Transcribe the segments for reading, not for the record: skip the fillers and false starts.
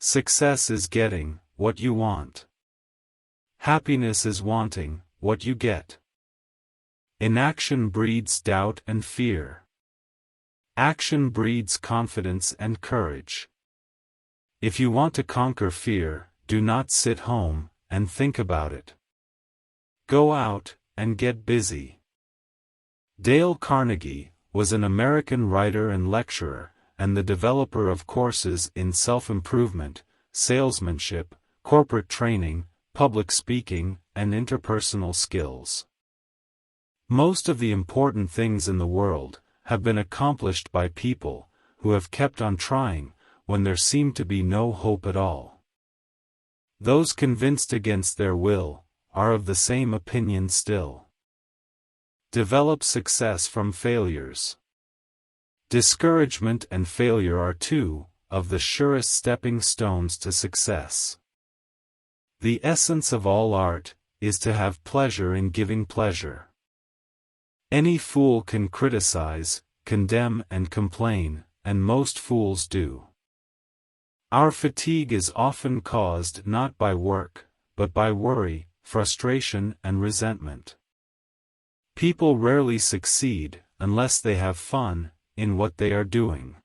Success is getting what you want. Happiness is wanting what you get. Inaction breeds doubt and fear. Action breeds confidence and courage. If you want to conquer fear, do not sit home and think about it. Go out and get busy. Dale Carnegie was an American writer and lecturer, and the developer of courses in self-improvement, salesmanship, corporate training, public speaking, and interpersonal skills. Most of the important things in the world have been accomplished by people who have kept on trying when there seemed to be no hope at all. Those convinced against their will are of the same opinion still. Develop success from failures. Discouragement and failure are two of the surest stepping stones to success. The essence of all art is to have pleasure in giving pleasure. Any fool can criticize, condemn and complain, and most fools do. Our fatigue is often caused not by work, but by worry, frustration and resentment. People rarely succeed unless they have fun in what they are doing.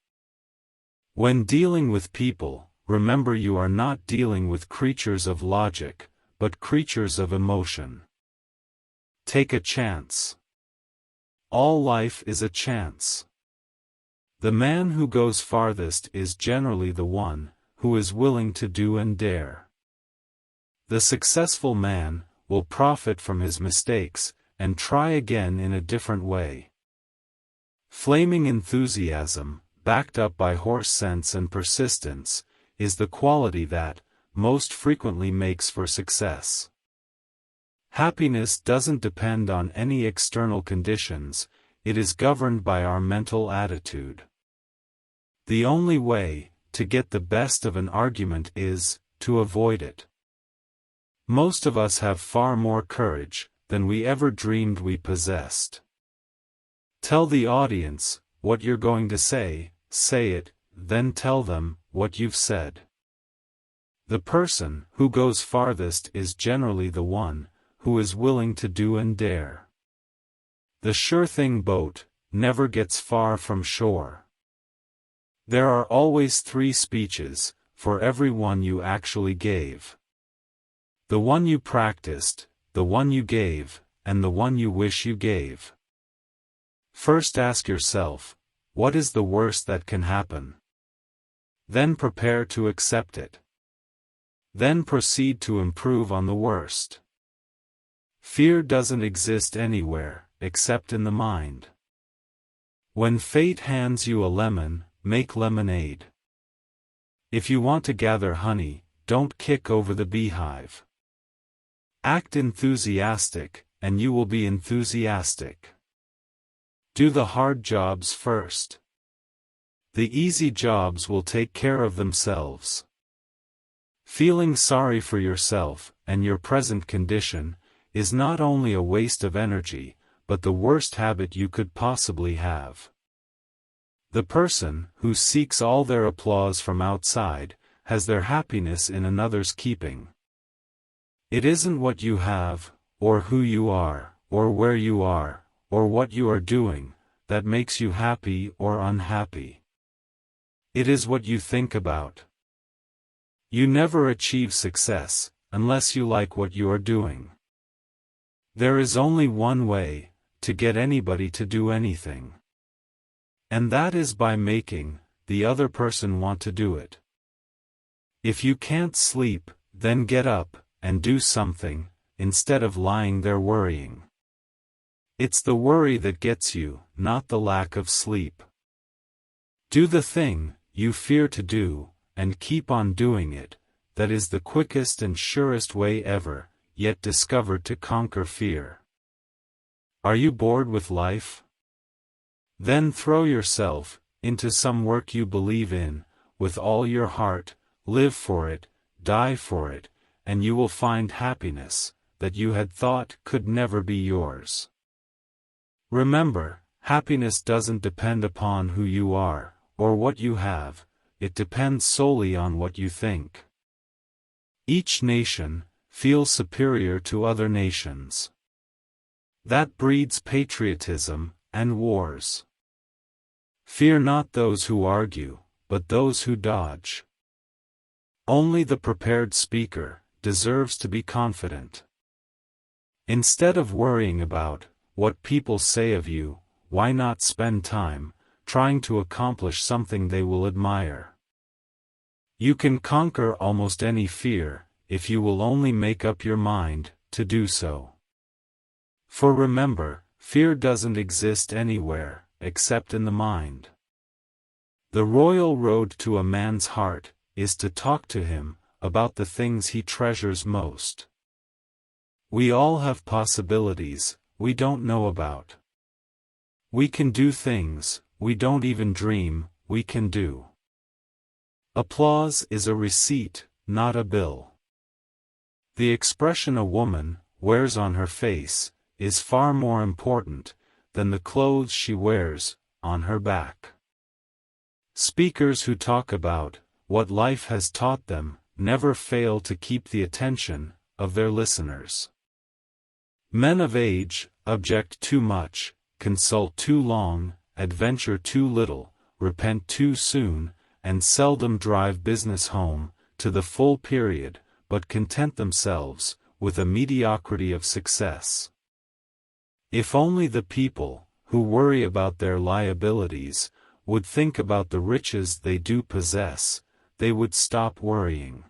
When dealing with people, remember you are not dealing with creatures of logic, but creatures of emotion. Take a chance. All life is a chance. The man who goes farthest is generally the one who is willing to do and dare. The successful man will profit from his mistakes and try again in a different way. Flaming enthusiasm, backed up by horse sense and persistence, is the quality that most frequently makes for success. Happiness doesn't depend on any external conditions, it is governed by our mental attitude. The only way to get the best of an argument is to avoid it. Most of us have far more courage than we ever dreamed we possessed. Tell the audience what you're going to say it, then tell them what you've said. The person who goes farthest is generally the one who is willing to do and dare. The sure-thing boat never gets far from shore. There are always 3 speeches for every one you actually gave. The one you practiced, the one you gave, and the one you wish you gave. First ask yourself, what is the worst that can happen? Then prepare to accept it. Then proceed to improve on the worst. Fear doesn't exist anywhere, except in the mind. When fate hands you a lemon, make lemonade. If you want to gather honey, don't kick over the beehive. Act enthusiastic, and you will be enthusiastic. Do the hard jobs first. The easy jobs will take care of themselves. Feeling sorry for yourself and your present condition is not only a waste of energy, but the worst habit you could possibly have. The person who seeks all their applause from outside has their happiness in another's keeping. It isn't what you have, or who you are, or where you are, or what you are doing, that makes you happy or unhappy. It is what you think about. You never achieve success unless you like what you are doing. There is only one way to get anybody to do anything. And that is by making the other person want to do it. If you can't sleep, then get up and do something, instead of lying there worrying. It's the worry that gets you, not the lack of sleep. Do the thing you fear to do, and keep on doing it. That is the quickest and surest way ever yet discovered to conquer fear. Are you bored with life? Then throw yourself into some work you believe in, with all your heart, live for it, die for it, and you will find happiness that you had thought could never be yours. Remember, happiness doesn't depend upon who you are, or what you have, it depends solely on what you think. Each nation feels superior to other nations. That breeds patriotism and wars. Fear not those who argue, but those who dodge. Only the prepared speaker deserves to be confident. Instead of worrying about what people say of you, why not spend time trying to accomplish something they will admire? You can conquer almost any fear if you will only make up your mind to do so. For remember, fear doesn't exist anywhere except in the mind. The royal road to a man's heart is to talk to him about the things he treasures most. We all have possibilities we don't know about. We can do things we don't even dream we can do. Applause is a receipt, not a bill. The expression a woman wears on her face is far more important than the clothes she wears on her back. Speakers who talk about what life has taught them never fail to keep the attention of their listeners. Men of age object too much, consult too long, adventure too little, repent too soon, and seldom drive business home to the full period, but content themselves with a mediocrity of success. If only the people who worry about their liabilities would think about the riches they do possess, they would stop worrying.